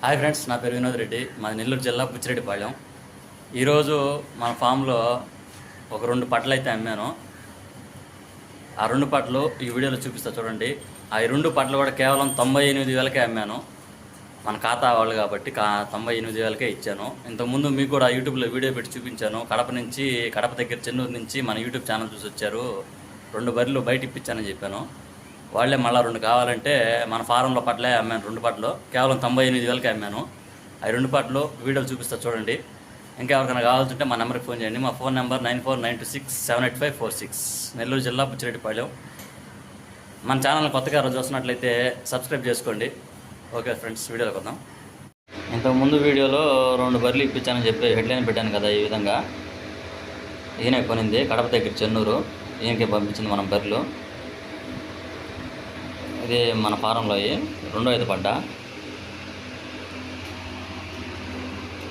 Hi friends, నా పేరు వినోద్ రెడ్డి. మాది నెల్లూరు జిల్లా బుచ్చిరెడ్డిపాళెం. ఈరోజు మన ఫామ్లో ఒక 2 పట్టలు అయితే అమ్మాను. ఆ 2 పట్టలు ఈ వీడియోలో చూపిస్తా చూడండి. ఆ 2 పట్టలు కూడా కేవలం 98,000కే అమ్మాను. మన ఖాతా వాళ్ళు కాబట్టి 98,000కే ఇచ్చాను. ఇంతకుముందు మీకు కూడా యూట్యూబ్లో వీడియో పెట్టి చూపించాను. కడప దగ్గర చెన్నూరు నుంచి మన యూట్యూబ్ ఛానల్ చూసి వచ్చారు. 2 బర్రెలు బయట ఇప్పించానని చెప్పాను. వాళ్ళే మళ్ళీ 2 కావాలంటే మన ఫారంలో పట్లే అమ్మాను. 2 పట్లు కేవలం 98,000కే అమ్మాను. ఆ 2 పట్లు వీడియోలు చూపిస్తా చూడండి. ఇంకా ఎవరికైనా కావాల్సింటే మా నెంబర్కి ఫోన్ చేయండి. మా ఫోన్ నెంబర్ 9492678546, నెల్లూరు జిల్లా బుచ్చిరెడ్డిపాళెం. మన ఛానల్ కొత్తగా రోజు చూస్తున్నట్లయితే సబ్స్క్రైబ్ చేసుకోండి. ఓకే ఫ్రెండ్స్, వీడియోలోకి వద్దాం. ఇంతకుముందు వీడియోలో 2 బర్రెలు ఇప్పించానని చెప్పి హెడ్లైన్ పెట్టాను కదా. ఈ విధంగా ఈయన కొనింది కడప దగ్గర చెన్నూరు. ఈయనకి పంపించింది మనం బర్రెలు. ఇది మన ఫారంలో రెండో ఈత పడ్డ.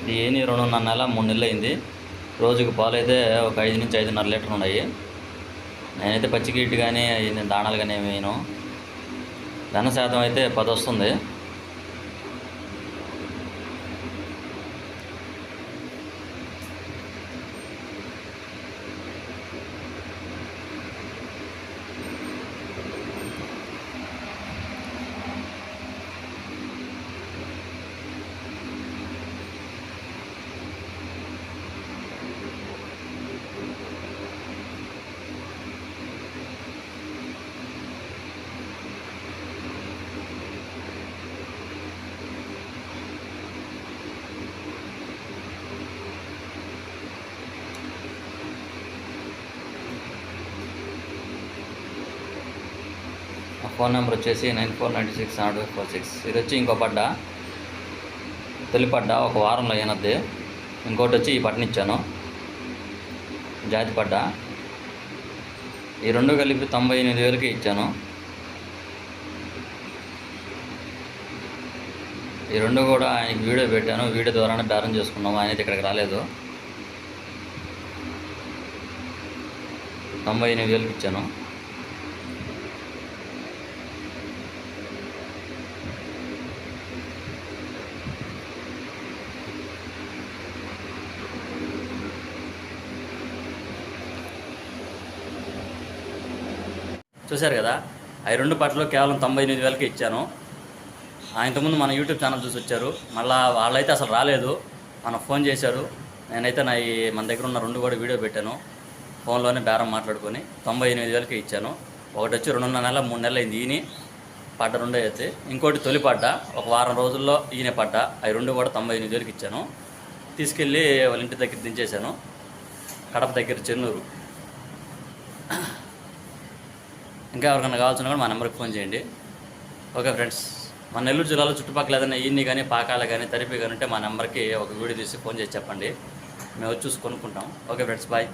ఇది 2.5 నెల 3 నెలలు అయింది. రోజుకి పాలు అయితే ఒక 5 నుంచి 5.5 లీటర్లు ఉన్నాయి. నేనైతే పచ్చిగీటు కానీ దాణాలు కానీ ఏమి వేయను. ధన శాతం అయితే 10 వస్తుంది. ఫోన్ నెంబర్ వచ్చేసి 9496 ఇది వచ్చి ఇంకో పడ్డ, తొలి పడ్డ, ఒక వారంలో అయినది. ఇంకోటి వచ్చి ఈ పట్టనిచ్చాను, జాతి పడ్డ. ఈ 2 కలిపి 98,000కి ఇచ్చాను. ఈ 2 కూడా ఆయనకి వీడియో పెట్టాను. వీడియో ద్వారానే బేరం చేసుకున్నాము. ఆయన అయితే ఇక్కడికి రాలేదు. 98,000కి ఇచ్చాను. చూశారు కదా, ఆ 2 పట్టలు కేవలం 98,000కి ఇచ్చాను. ఇంతకుముందు మన యూట్యూబ్ ఛానల్ చూసి వచ్చారు. మళ్ళీ వాళ్ళైతే అసలు రాలేదు, మనకు ఫోన్ చేశారు. నేనైతే మన దగ్గర ఉన్న 2 కూడా వీడియో పెట్టాను. ఫోన్లోనే బేరం మాట్లాడుకొని 98,000కి ఇచ్చాను. ఒకటి వచ్చి 2.5 నెల 3 నెలలు అయింది ఈయన పడ్డ. 2 అయితే ఇంకోటి తొలి పడ్డ, ఒక వారం రోజుల్లో ఈయన పడ్డ. అవి 2 కూడా 98,000కి ఇచ్చాను. తీసుకెళ్ళి వాళ్ళ ఇంటి దగ్గర దించేశాను, కడప దగ్గర చెన్నూరు. ఇంకా ఎవరికైనా కావాల్సిన కూడా మా నెంబర్కి ఫోన్ చేయండి. ఓకే ఫ్రెండ్స్, మన నెల్లూరు జిల్లాలో చుట్టుపక్కల ఏదైనా ఈన్ని కానీ పాకాల కానీ తరిపి కానీ ఉంటే మా నెంబర్కి ఒక వీడియో తీసి ఫోన్ చేసి చెప్పండి. మేము వచ్చి చూసి కొనుక్కుంటాం. Okay friends, bye.